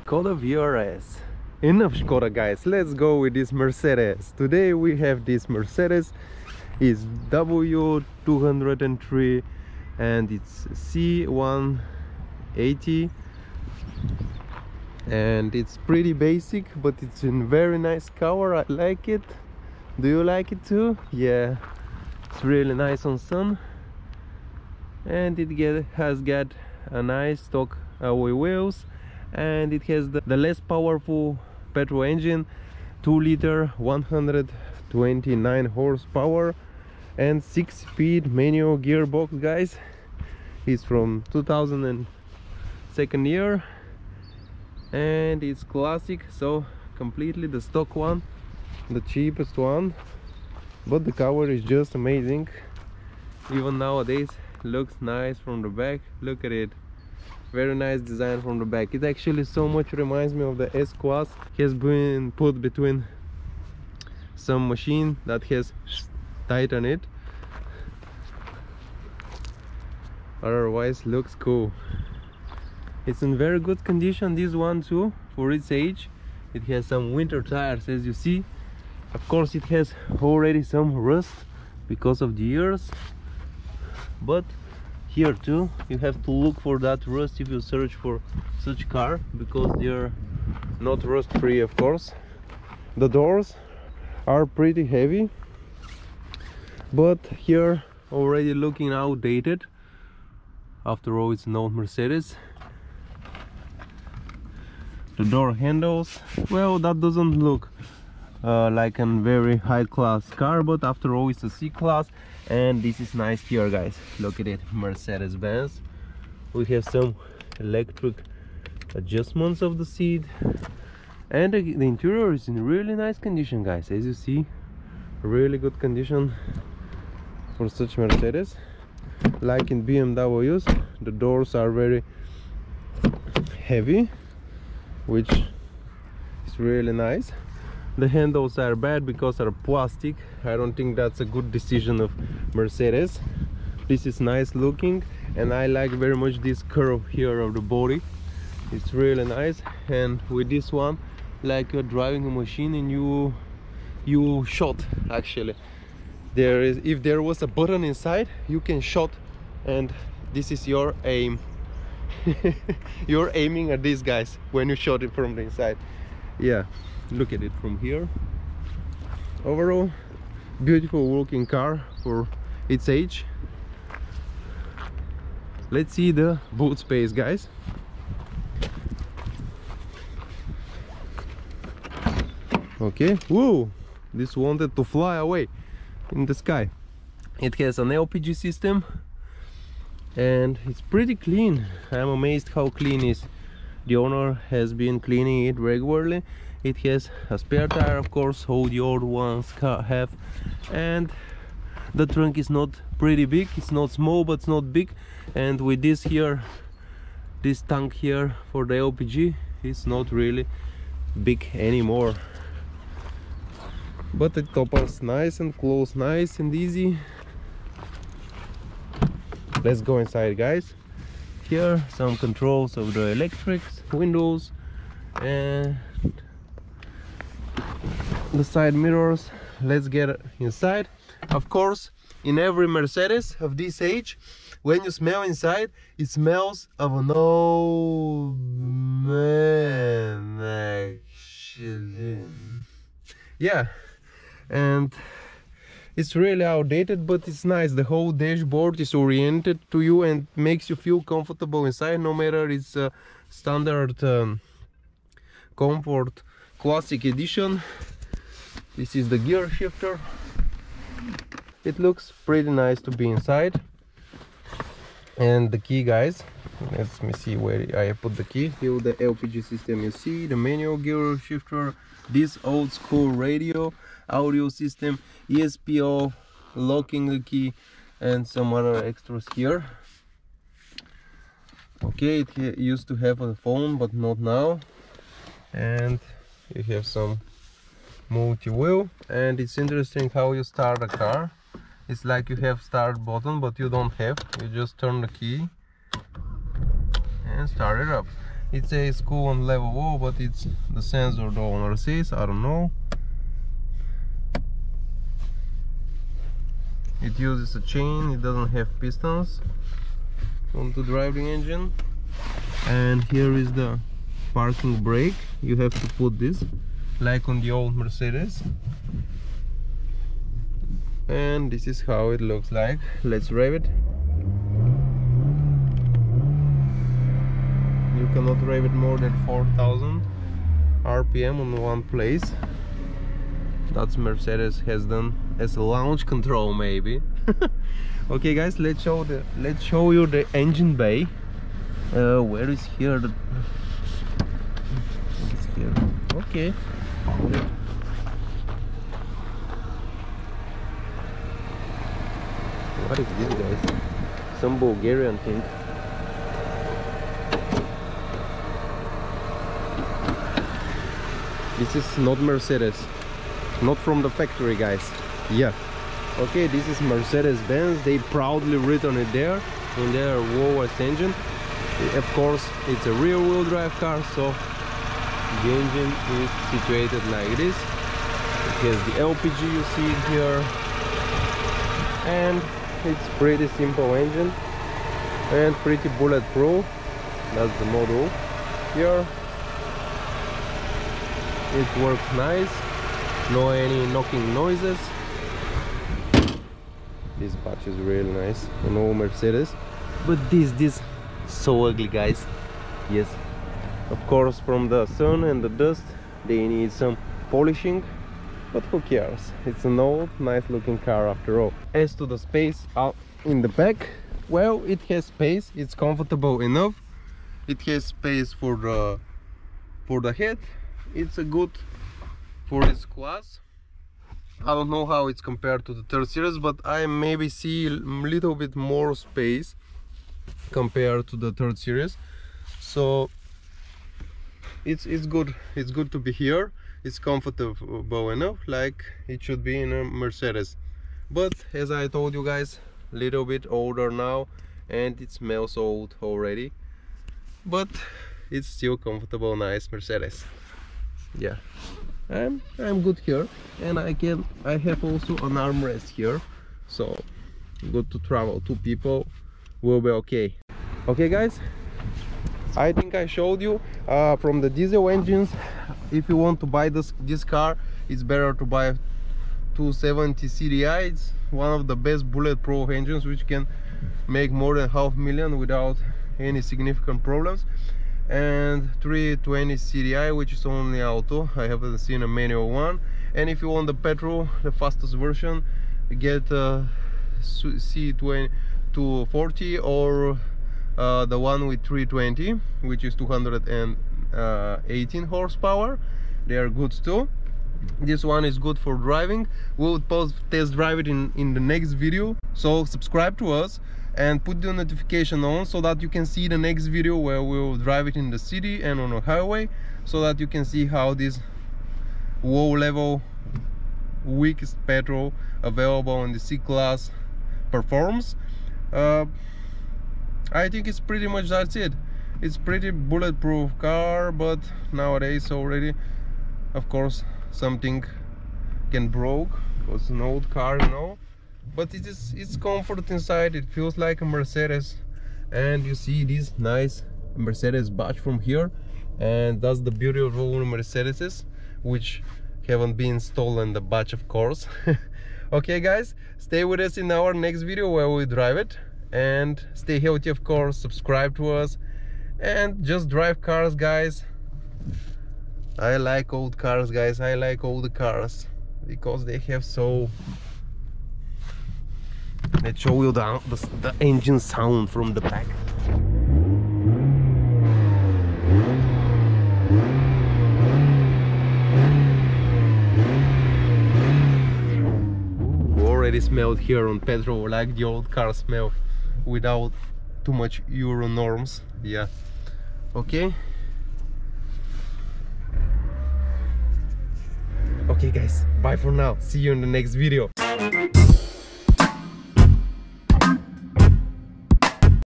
Skoda VRS. Enough Skoda, guys, let's go with this Mercedes. Today we have this Mercedes, is W203 and it's C180, and it's pretty basic, but it's in very nice color. I like it. Do you like it too? Yeah, it's really nice on sun, and it has got a nice stock alloy wheels, and it has the less powerful petrol engine, 2-liter 129 horsepower and 6-speed manual gearbox, guys. It's from 2002 year, and it's classic, so completely the stock one, the cheapest one, but the cover is just amazing. Even nowadays looks nice from the back. Look at it, very nice design from the back. It actually so much reminds me of the S-Class. It has been put between some machine that has tightened it. Otherwise looks cool. It's in very good condition, this one too, for its age. It has some winter tires, as you see. Of course it has already some rust because of the years, but here too you have to look for that rust if you search for such car, because they're not rust free, of course. The doors are pretty heavy, but here already looking outdated. After all, it's an old Mercedes. The door handles, well, that doesn't look like a very high class car, but after all it's a C-Class. And this is nice here, guys, look at it, Mercedes-Benz. We have some electric adjustments of the seat, and the interior is in really nice condition, guys, as you see. Really good condition for such Mercedes. Like in BMWs, the doors are very heavy, which is really nice. The handles are bad because they're plastic. I don't think that's a good decision of Mercedes. This is nice looking, and I like very much this curve here of the body. It's really nice. And with this one, like you're driving a machine and you shot, actually. If there was a button inside, you can shot, and this is your aim. You're aiming at these guys when you shot it from the inside. Yeah, look at it from here. Overall, beautiful working car for its age. Let's see the boot space, guys. Okay, whoa, this wanted to fly away in the sky. It has an LPG system, and it's pretty clean. I'm amazed how clean it is. The owner has been cleaning it regularly. It has a spare tire, of course, all the old ones have, and the trunk is not pretty big. It's not small, but it's not big. And with this here, this tank here for the LPG, it's not really big anymore. But it opens nice and close, nice and easy. Let's go inside, guys. Here some controls of the electrics, windows, and the side mirrors. Let's get inside. Of course, in every Mercedes of this age, when you smell inside, it smells of an old man, actually. Yeah, and it's really outdated, but it's nice. The whole dashboard is oriented to you and makes you feel comfortable inside, no matter it's a standard comfort classic edition. This is the gear shifter. It looks pretty nice to be inside. And the key, guys, let me see where I put the key. Here the LPG system, you see the manual gear shifter, this old school radio, audio system, ESP locking the key, and some other extras here. Okay, it used to have a phone, but not now. And you have some multi-wheel, and it's interesting how you start a car. It's like you have start button, but you don't have. You just turn the key and start it up. It says coolant level low, but it's the sensor the owner says, I don't know. It uses a chain, it doesn't have pistons to drive the engine. And here is the parking brake. You have to put this like on the old Mercedes. And this is how it looks like. Let's rev it. You cannot rev it more than 4,000 RPM on one place. That's Mercedes has done as a launch control maybe. Okay guys, let's show you the engine bay. Where is here the it's here. Okay. What is this, guys? Some Bulgarian thing. This is not Mercedes, not from the factory, guys. Yeah. Okay, this is Mercedes-Benz. They proudly written it there in their lowest engine. Of course, it's a rear-wheel drive car, so the engine is situated like this. It has the LPG, you see it here, and it's pretty simple engine and pretty bulletproof. That's the model here. It works nice, no any knocking noises. This batch is really nice, an old Mercedes, but this so ugly, guys. Yes, of course, from the sun and the dust they need some polishing, but who cares? It's an old nice looking car after all. As to the space out in the back, well, it has space, it's comfortable enough. It has space for the head. It's a good for its class. I don't know how it's compared to the third series, but I maybe see a little bit more space compared to the third series. So it's good. It's good to be here. It's comfortable enough, like it should be in a Mercedes. But as I told you guys, a little bit older now, and it smells old already. But it's still comfortable, nice Mercedes. Yeah, I'm good here, and I have also an armrest here, so good to travel. Two people will be okay. Okay guys, I think I showed you from the diesel engines. If you want to buy this car, it's better to buy 270 CDI. It's one of the best bulletproof engines which can make more than 500,000 without any significant problems. And 320 CDI, which is only auto. I haven't seen a manual one. And if you want the petrol, the fastest version, get C180 240 or the one with 320, which is 218 horsepower. They are good too. This one is good for driving. We'll test drive it in the next video, so subscribe to us and put the notification on so that you can see the next video where we'll drive it in the city and on a highway, so that you can see how this low level weakest petrol available in the C-Class performs. I think it's pretty much that's it. It's pretty bulletproof car, but nowadays already, of course, something can broke. It's an old car, you know, but it's comfort inside. It feels like a Mercedes, and you see this nice Mercedes badge from here, and that's the beauty of all Mercedeses, which haven't been stolen the badge, of course. Okay guys, stay with us in our next video where we drive it, and stay healthy, of course. Subscribe to us and just drive cars, guys. I like old cars, guys. I like old cars because they have so... Let's show you the engine sound from the back. Already smelled here on petrol like the old car smell, without too much Euro norms. Yeah. Okay. Okay guys, bye for now. See you in the next video.